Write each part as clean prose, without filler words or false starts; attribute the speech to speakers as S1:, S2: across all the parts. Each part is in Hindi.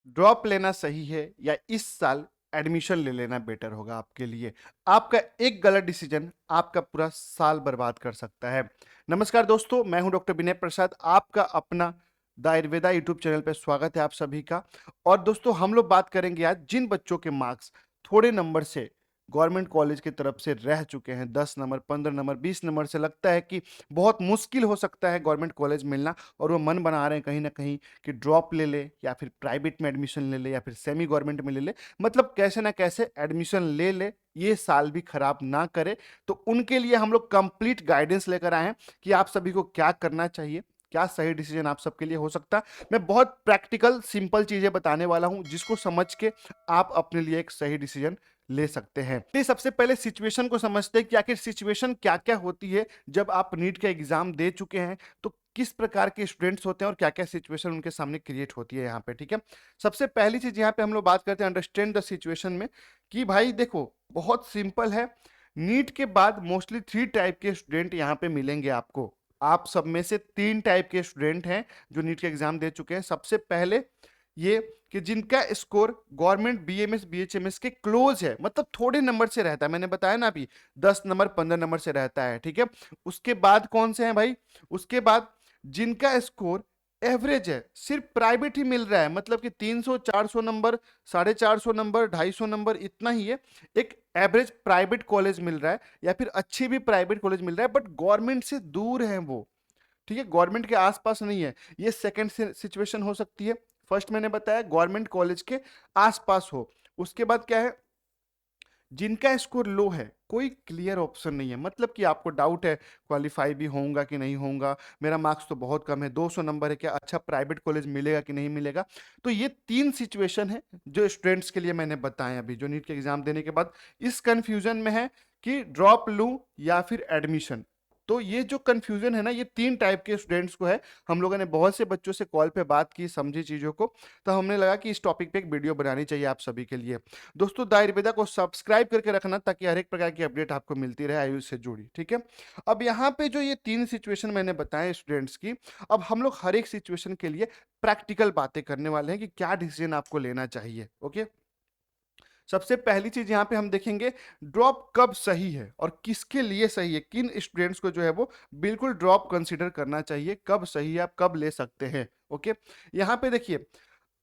S1: ड्रॉप लेना सही है या इस साल एडमिशन ले लेना बेटर होगा आपके लिए। आपका एक गलत डिसीजन आपका पूरा साल बर्बाद कर सकता है। नमस्कार दोस्तों, मैं हूं डॉक्टर विनय प्रसाद, आपका अपना द आयुर्वेदा यूट्यूब चैनल पर स्वागत है आप सभी का। और दोस्तों, हम लोग बात करेंगे आज जिन बच्चों के मार्क्स थोड़े नंबर से गवर्नमेंट कॉलेज की तरफ से रह चुके हैं, 10 नंबर, 15 नंबर, 20 नंबर से, लगता है कि बहुत मुश्किल हो सकता है गवर्नमेंट कॉलेज मिलना, और वो मन बना रहे हैं कहीं ना कहीं कि ड्रॉप ले ले या फिर प्राइवेट में एडमिशन ले ले या फिर सेमी गवर्नमेंट में ले ले, मतलब कैसे ना कैसे एडमिशन ले ले, ये साल भी खराब ना करे। तो उनके लिए हम लोग कंप्लीट गाइडेंस लेकर आए हैं कि आप सभी को क्या करना चाहिए, क्या सही डिसीजन आप सबके लिए हो सकता है। मैं बहुत प्रैक्टिकल सिंपल चीजें बताने वाला हूं जिसको समझ के आप अपने लिए एक सही डिसीजन ले सकते हैं। तो सबसे पहले सिचुएशन को समझते हैं कि आखिर सिचुएशन क्या क्या होती है जब आप नीट का एग्जाम दे चुके हैं, तो किस प्रकार के स्टूडेंट्स होते हैं और क्या क्या सिचुएशन उनके सामने क्रिएट होती है यहाँ पे। ठीक है, सबसे पहली चीज यहाँ पे हम लोग बात करते हैं अंडरस्टैंड द सिचुएशन में, कि भाई देखो बहुत सिंपल है। नीट के बाद मोस्टली 3 टाइप के स्टूडेंट यहाँ पे मिलेंगे आपको। आप सब में से 3 टाइप के स्टूडेंट हैं जो नीट का एग्जाम दे चुके हैं। सबसे पहले ये कि जिनका स्कोर गवर्नमेंट बीएमएस बीएचएमएस के क्लोज है, मतलब थोड़े नंबर से रहता है, मैंने बताया ना अभी 10 नंबर 15 नंबर से रहता है। ठीक है, उसके बाद कौन से हैं भाई, उसके बाद जिनका स्कोर एवरेज है, सिर्फ प्राइवेट ही मिल रहा है, मतलब कि 300 400 नंबर, 450 नंबर, 250 नंबर, इतना ही है। एक एवरेज प्राइवेट कॉलेज मिल रहा है या फिर अच्छी भी प्राइवेट कॉलेज मिल रहा है, बट गवर्नमेंट से दूर है वो। ठीक है, गवर्नमेंट के आसपास नहीं है। ये सेकंड सिचुएशन हो सकती है। फर्स्ट मैंने बताया गवर्नमेंट कॉलेज के आसपास हो। उसके बाद क्या है, जिनका स्कोर लो है, कोई क्लियर ऑप्शन नहीं है, मतलब कि आपको डाउट है क्वालिफाई भी होऊंगा कि नहीं होऊंगा, मेरा मार्क्स तो बहुत कम है, 200 नंबर है, क्या अच्छा प्राइवेट कॉलेज मिलेगा कि नहीं मिलेगा। तो ये 3 सिचुएशन है जो स्टूडेंट्स के लिए मैंने बताए अभी, जो नीट के एग्जाम देने के बाद इस कंफ्यूजन में है कि ड्रॉप लूं या फिर एडमिशन। तो ये जो कंफ्यूजन है ना, ये 3 टाइप के स्टूडेंट्स को है। हम लोगों ने बहुत से बच्चों से कॉल पे बात की, समझी चीजों को, तो हमने लगा कि इस टॉपिक पे एक वीडियो बनानी चाहिए आप सभी के लिए। दोस्तों, द आयुर्वेदा को सब्सक्राइब करके रखना ताकि हर एक प्रकार की अपडेट आपको मिलती रहे आयुष से जुड़ी। ठीक है, अब यहाँ पे जो ये 3 सिचुएशन मैंने बताए स्टूडेंट्स की, अब हम लोग हर एक सिचुएशन के लिए प्रैक्टिकल बातें करने वाले हैं कि क्या डिसीजन आपको लेना चाहिए। ओके, सबसे पहली चीज यहाँ पे हम देखेंगे ड्रॉप कब सही है और किसके लिए सही है, किन स्टूडेंट्स को जो है वो बिल्कुल ड्रॉप कंसीडर करना चाहिए, कब सही है, आप कब ले सकते हैं। ओके, यहाँ पे देखिए,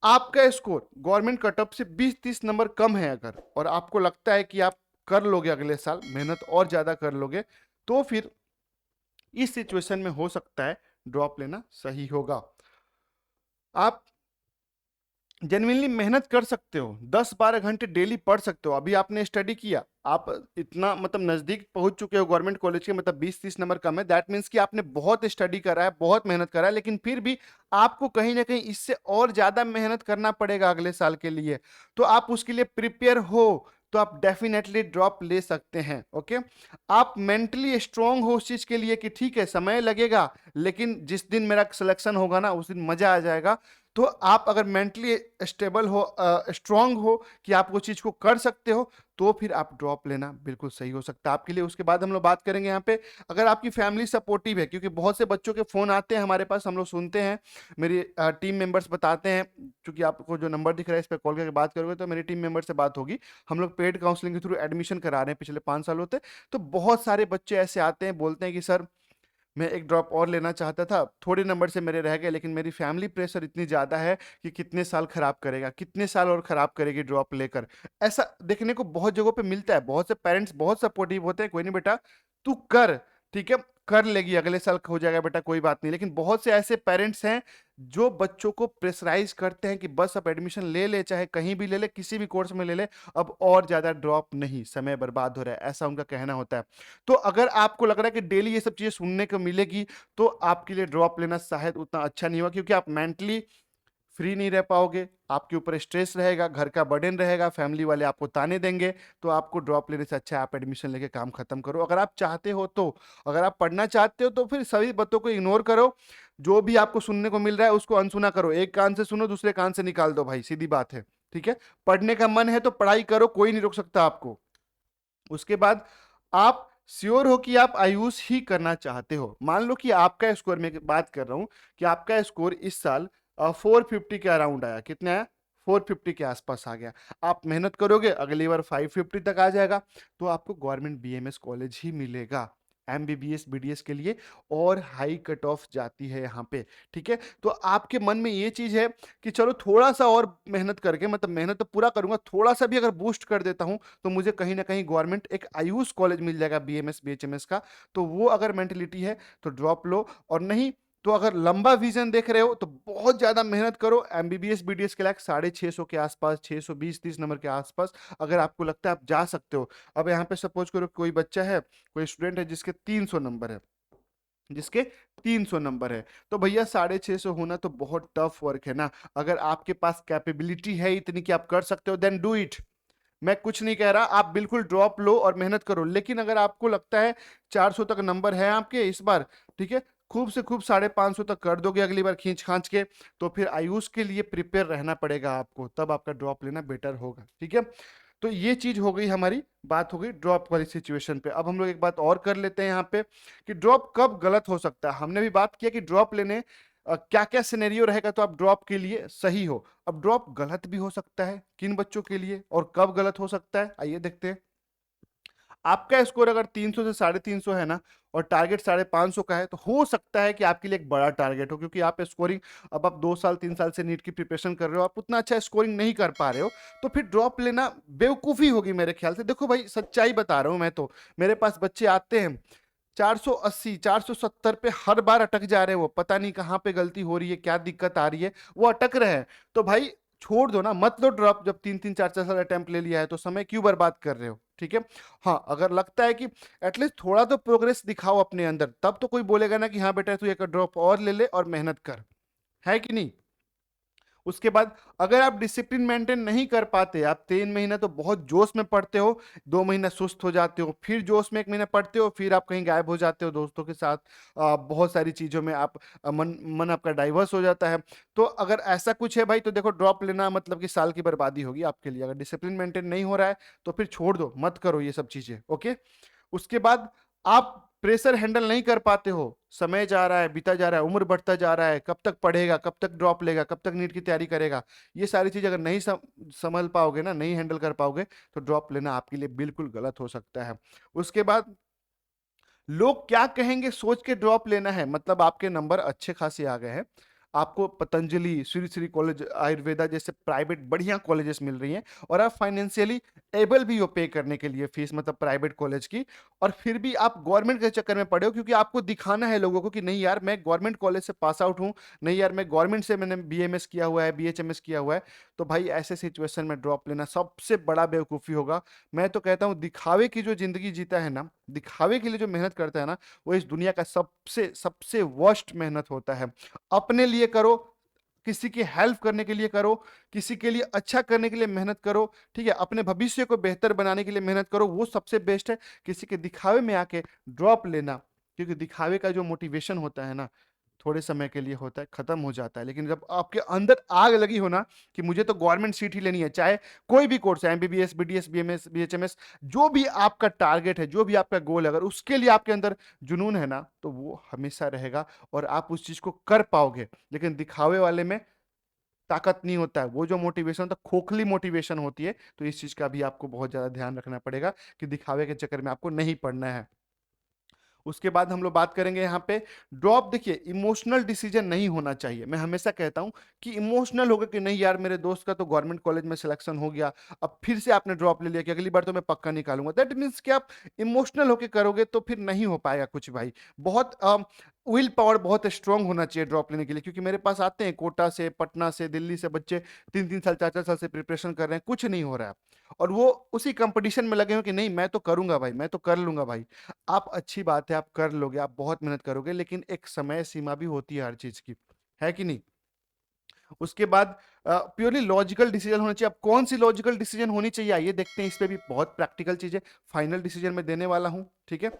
S1: आपका स्कोर गवर्नमेंट कट ऑफ से 20-30 नंबर कम है अगर, और आपको लगता है कि आप कर लोगे अगले साल, मेहनत और ज्यादा कर लोगे, तो फिर इस सिचुएशन में हो सकता है ड्रॉप लेना सही होगा। आप जेन्युइनली मेहनत कर सकते हो, 10-12 घंटे डेली पढ़ सकते हो। अभी आपने स्टडी किया, आप इतना मतलब नजदीक पहुंच चुके हो गवर्नमेंट कॉलेज के, मतलब 20-30 नंबर कम है, दैट मीन्स कि आपने बहुत स्टडी करा है, बहुत मेहनत करा है, लेकिन फिर भी आपको कहीं ना कहीं इससे और ज्यादा मेहनत करना पड़ेगा अगले साल के लिए। तो आप उसके लिए प्रिपेयर हो तो आप डेफिनेटली ड्रॉप ले सकते हैं। ओके, आप मेंटली स्ट्रांग हो उस चीज के लिए कि ठीक है समय लगेगा, लेकिन जिस दिन मेरा सिलेक्शन होगा ना उस दिन मजा आ जाएगा। तो आप अगर मेंटली स्टेबल हो, स्ट्रांग हो कि आप वो चीज को कर सकते हो, तो फिर आप ड्रॉप लेना बिल्कुल सही हो सकता है आपके लिए। उसके बाद हम लोग बात करेंगे यहाँ पे, अगर आपकी फैमिली सपोर्टिव है, क्योंकि बहुत से बच्चों के फोन आते हैं हमारे पास, हम लोग सुनते हैं, मेरी टीम मेंबर्स बताते हैं, क्योंकि आपको जो नंबर दिख रहा है इस पर कॉल करके बात करोगे तो मेरी टीम मेंबर से बात होगी। हम लोग पेड काउंसलिंग के थ्रू एडमिशन करा रहे हैं पिछले 5 साल होते, तो बहुत सारे बच्चे ऐसे आते हैं, बोलते हैं कि सर मैं एक ड्रॉप और लेना चाहता था, थोड़े नंबर से मेरे रह गए, लेकिन मेरी फैमिली प्रेशर इतनी ज़्यादा है कि कितने साल खराब करेगा, कितने साल और खराब करेगी ड्रॉप लेकर। ऐसा देखने को बहुत जगहों पे मिलता है, बहुत से पेरेंट्स बहुत सपोर्टिव होते हैं, कोई नहीं बेटा तू कर, ठीक है कर लेगी, अगले साल हो जाएगा बेटा, कोई बात नहीं। लेकिन बहुत से ऐसे पेरेंट्स हैं जो बच्चों को प्रेशराइज करते हैं कि बस अब एडमिशन ले ले, चाहे कहीं भी ले ले, किसी भी कोर्स में ले ले, अब और ज्यादा ड्रॉप नहीं, समय बर्बाद हो रहा है, ऐसा उनका कहना होता है। तो अगर आपको लग रहा है कि डेली ये सब चीजें सुनने को मिलेगी, तो आपके लिए ड्रॉप लेना शायद उतना अच्छा नहीं होगा, क्योंकि आप मेंटली फ्री नहीं रह पाओगे, आपके ऊपर स्ट्रेस रहेगा, घर का बर्डन रहेगा, फैमिली वाले आपको ताने देंगे। तो आपको ड्रॉप लेने से अच्छा है आप एडमिशन लेके काम खत्म करो, अगर आप चाहते हो तो। अगर आप पढ़ना चाहते हो तो फिर सभी बातों को इग्नोर करो, जो भी आपको सुनने को मिल रहा है उसको अनसुना करो, एक कान से सुनो दूसरे कान से निकाल दो भाई, सीधी बात है। ठीक है, पढ़ने का मन है तो पढ़ाई करो, कोई नहीं रोक सकता आपको। उसके बाद आप श्योर हो कि आप आयुष ही करना चाहते हो। मान लो कि आपका स्कोर, मैं बात कर रहा हूं कि आपका स्कोर इस साल 450 के अराउंड आया, कितना आया 450 के आसपास आ गया, आप मेहनत करोगे अगली बार 550 तक आ जाएगा, तो आपको गवर्नमेंट बीएमएस कॉलेज ही मिलेगा एमबीबीएस बीडीएस के लिए, और हाई कट ऑफ जाती है यहाँ पे। ठीक है, तो आपके मन में ये चीज है कि चलो थोड़ा सा और मेहनत करके, मतलब मेहनत तो पूरा करूंगा, थोड़ा सा भी अगर बूस्ट कर देता हूं तो मुझे कहीं ना कहीं गवर्नमेंट एक आयुष कॉलेज मिल जाएगा बीएमएस बीएचएमएस का। तो वो अगर मेंटेलिटी है तो ड्रॉप लो, और नहीं तो अगर लंबा विजन देख रहे हो तो बहुत ज्यादा मेहनत करो, एमबीबीएस बीडीएस के लायक 650 के आसपास, 620-30 नंबर के आसपास अगर आपको लगता है आप जा सकते हो। अब यहाँ पे सपोज करो कोई बच्चा है, कोई स्टूडेंट है जिसके 300 नंबर है, जिसके 300 नंबर है, तो भैया 650 होना तो बहुत टफ वर्क है ना। अगर आपके पास कैपेबिलिटी है इतनी कि आप कर सकते हो, देन डू इट। मैं कुछ नहीं कह रहा, आप बिल्कुल ड्रॉप लो और मेहनत करो, लेकिन अगर आपको लगता है 400 तक नंबर है आपके इस बार, ठीक है, खूब से खूब 550 तक कर दोगे अगली बार खींच खांच के, तो फिर आयुष के लिए प्रिपेयर रहना पड़ेगा आपको, तब आपका ड्रॉप लेना बेटर होगा। ठीक है, तो ये चीज हो गई, हमारी बात हो गई ड्रॉप वाली सिचुएशन पे। अब हम लोग एक बात और कर लेते हैं यहाँ पे कि ड्रॉप कब गलत हो सकता है। हमने भी बात किया कि ड्रॉप लेने क्या क्या सिनेरियो रहेगा तो आप ड्रॉप के लिए सही हो। अब ड्रॉप गलत भी हो सकता है किन बच्चों के लिए और कब गलत हो सकता है, आइए देखते हैं। आपका स्कोर अगर 300 से 350 है ना, और टारगेट 550 का है, तो हो सकता है कि आपके लिए एक बड़ा टारगेट हो, क्योंकि आप स्कोरिंग, अब आप 2 साल 3 साल से नीट की प्रिपरेशन कर रहे हो, आप उतना अच्छा स्कोरिंग नहीं कर पा रहे हो, तो फिर ड्रॉप लेना बेवकूफ़ी होगी मेरे ख्याल से। देखो भाई, सच्चाई बता रहा हूं मैं तो, मेरे पास बच्चे आते हैं 480 470 पे हर बार अटक जा रहे हैं, वो पता नहीं कहाँ पे गलती हो रही है, क्या दिक्कत आ रही है, वो अटक रहे हैं। तो भाई छोड़ दो ना, मत लो ड्रॉप, जब 3 3 4 4 साल अटेम्प्ट ले लिया है तो समय क्यों बर्बाद कर रहे हो। ठीक है, हाँ अगर लगता है कि एटलीस्ट थोड़ा तो प्रोग्रेस दिखाओ अपने अंदर, तब तो कोई बोलेगा ना कि हाँ बेटा तू एक ड्रॉप और ले ले और मेहनत कर, है कि नहीं। उसके बाद अगर आप डिसिप्लिन मेंटेन नहीं कर पाते, आप 3 महीना तो बहुत जोश में पढ़ते हो, 2 महीना सुस्त हो जाते हो, फिर जोश में 1 महीना पढ़ते हो, फिर आप कहीं गायब हो जाते हो दोस्तों के साथ, बहुत सारी चीजों में आप मन मन आपका डाइवर्स हो जाता है। तो अगर ऐसा कुछ है भाई, तो देखो ड्रॉप लेना मतलब कि साल की बर्बादी होगी आपके लिए। अगर डिसिप्लिन मेंटेन नहीं हो रहा है तो फिर छोड़ दो, मत करो ये सब चीजें। ओके, उसके बाद आप प्रेशर हैंडल नहीं कर पाते हो, समय जा रहा है, बीता जा रहा है, उम्र बढ़ता जा रहा है, कब तक पढ़ेगा, कब तक ड्रॉप लेगा, कब तक नीट की तैयारी करेगा, ये सारी चीज अगर नहीं संभल पाओगे ना, नहीं हैंडल कर पाओगे, तो ड्रॉप लेना आपके लिए बिल्कुल गलत हो सकता है। उसके बाद लोग क्या कहेंगे सोच के ड्रॉप लेना है, मतलब आपके नंबर अच्छे खासे आ गए हैं, आपको पतंजलि, श्री श्री कॉलेज आयुर्वेदा जैसे प्राइवेट बढ़िया कॉलेजेस मिल रही हैं, और आप फाइनेंशियली एबल भी हो पे करने के लिए फीस, मतलब प्राइवेट कॉलेज की, और फिर भी आप गवर्नमेंट के चक्कर में पड़े हो, क्योंकि आपको दिखाना है लोगों को कि नहीं यार मैं गवर्नमेंट कॉलेज से पास आउट हूँ, नहीं यार मैं गवर्नमेंट से मैंने बीएमएस किया हुआ है, बीएचएमएस किया हुआ है। तो भाई ऐसे सिचुएशन में ड्रॉप लेना सबसे बड़ा बेवकूफ़ी होगा। मैं तो कहता हूँ दिखावे की जो जिंदगी जीता है ना, दिखावे के लिए जो मेहनत करता है ना, वो इस दुनिया का सबसे सबसे वर्स्ट मेहनत होता है। अपने लिए करो, किसी की हेल्प करने के लिए करो, किसी के लिए अच्छा करने के लिए मेहनत करो, ठीक है, अपने भविष्य को बेहतर बनाने के लिए मेहनत करो, वो सबसे बेस्ट है। किसी के दिखावे में आके ड्रॉप लेना, क्योंकि दिखावे का जो मोटिवेशन होता है ना, थोड़े समय के लिए होता है, खत्म हो जाता है, लेकिन जब आपके अंदर आग लगी हो ना कि मुझे तो गवर्नमेंट सीट ही लेनी है, चाहे कोई भी कोर्स है, एमबीबीएस बीडीएस बीएमएस बीएचएमएस, जो भी आपका टारगेट है, जो भी आपका गोल है, अगर उसके लिए आपके अंदर जुनून है ना, तो वो हमेशा रहेगा और आप उस चीज को कर पाओगे। लेकिन दिखावे वाले में ताकत नहीं होता है, वो जो मोटिवेशन होता है खोखली मोटिवेशन होती है। तो इस चीज का भी आपको बहुत ज्यादा ध्यान रखना पड़ेगा कि दिखावे के चक्कर में आपको नहीं पड़ना है। उसके बाद हम लोग बात करेंगे यहाँ पे ड्रॉप। देखिए, इमोशनल डिसीजन नहीं होना चाहिए। मैं हमेशा कहता हूँ कि इमोशनल होगा कि नहीं यार मेरे दोस्त का तो गवर्नमेंट कॉलेज में सिलेक्शन हो गया, अब फिर से आपने ड्रॉप ले लिया कि अगली बार तो मैं पक्का निकालूंगा, दैट मीन्स कि आप इमोशनल होकर करोगे तो फिर नहीं हो पाएगा कुछ भाई। बहुत विल पावर बहुत स्ट्रांग होना चाहिए ड्रॉप लेने के लिए, क्योंकि मेरे पास आते हैं कोटा से, पटना से, दिल्ली से बच्चे 3 3 साल 4 4 साल से प्रिपरेशन कर रहे हैं, कुछ नहीं हो रहा है, और वो उसी कंपटीशन में लगे हो कि नहीं मैं तो करूंगा भाई, मैं तो कर लूंगा भाई। आप, अच्छी बात है आप कर लोगे, आप बहुत मेहनत करोगे, लेकिन एक समय सीमा भी होती है हर चीज की, है कि नहीं। उसके बाद प्योरली लॉजिकल डिसीजन होना चाहिए। अब कौन सी लॉजिकल डिसीजन होनी चाहिए, आइए देखते हैं। इस पे भी बहुत प्रैक्टिकल चीज है, फाइनल डिसीजन में देने वाला हूं। ठीक है,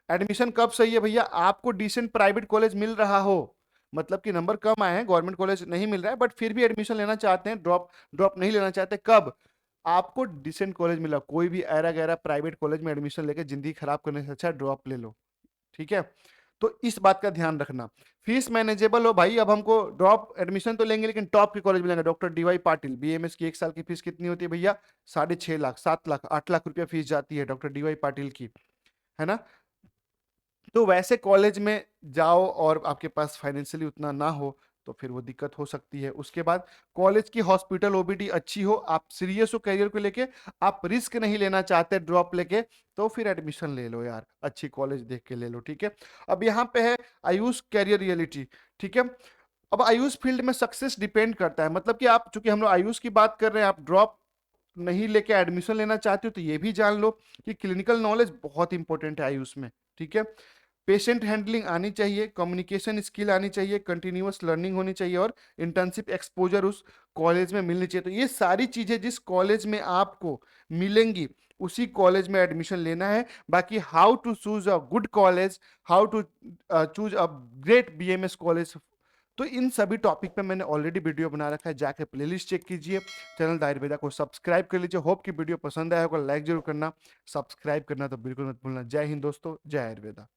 S1: एडमिशन कब सही है भैया, आपको डिसेंट प्राइवेट कॉलेज मिल रहा हो, मतलब कि नंबर कम आए हैं, गवर्नमेंट कॉलेज नहीं मिल रहा है, बट फिर भी एडमिशन लेना चाहते हैं, ड्रॉप ड्रॉप नहीं लेना चाहते, कब आपको डिसेंट कॉलेज मिला, कोई भी ऐरा गैरा प्राइवेट कॉलेज में एडमिशन लेके जिंदगी खराब करने से अच्छा ड्रॉप ले लो। ठीक है, तो इस बात का ध्यान रखना। फीस मैनेजेबल हो भाई, अब हमको ड्रॉप एडमिशन तो लेंगे लेकिन टॉप के कॉलेज मिलेंगे। डॉक्टर डीवाई पाटिल बीएमएस की 1 साल की फीस कितनी होती है भैया? 6.5 लाख, 7 लाख, 8 लाख रुपया फीस जाती है डॉक्टर डीवाई पाटिल की, है ना। तो वैसे कॉलेज में जाओ और आपके पास फाइनेंशियली उतना ना हो तो फिर वो दिक्कत हो सकती है। उसके बाद कॉलेज की हॉस्पिटल ओबीडी अच्छी हो, आप सीरियस हो करियर को लेके, आप रिस्क नहीं लेना चाहते ड्रॉप लेके, तो फिर एडमिशन ले लो यार, अच्छी कॉलेज देख के ले लो, ठीक है। अब यहाँ पे है आयुष कैरियर रियलिटी, ठीक है। अब आयुष फील्ड में सक्सेस डिपेंड करता है, मतलब कि आप, चूंकि हम लोग आयुष की बात कर रहे हैं, आप ड्रॉप नहीं लेके एडमिशन लेना चाहते हो तो ये भी जान लो कि क्लिनिकल नॉलेज बहुत इंपॉर्टेंट है आयुष में, ठीक है। पेशेंट हैंडलिंग आनी चाहिए, कम्युनिकेशन स्किल आनी चाहिए, कंटिन्यूअस लर्निंग होनी चाहिए और इंटर्नशिप एक्सपोजर उस कॉलेज में मिलनी चाहिए। तो ये सारी चीजें जिस कॉलेज में आपको मिलेंगी उसी कॉलेज में एडमिशन लेना है। बाकी how to choose a good college, how to choose a great BMS college, तो इन सभी टॉपिक पे मैंने ऑलरेडी वीडियो बना रखा है, जाके प्लेलिस्ट चेक कीजिए। चैनल द आयुर्वेदा को सब्सक्राइब कर लीजिए। होप कि वीडियो पसंद आया होगा, लाइक जरूर करना, सब्सक्राइब करना तो बिल्कुल मत भूलना। जय हिंद दोस्तों, जय आयुर्वेदा।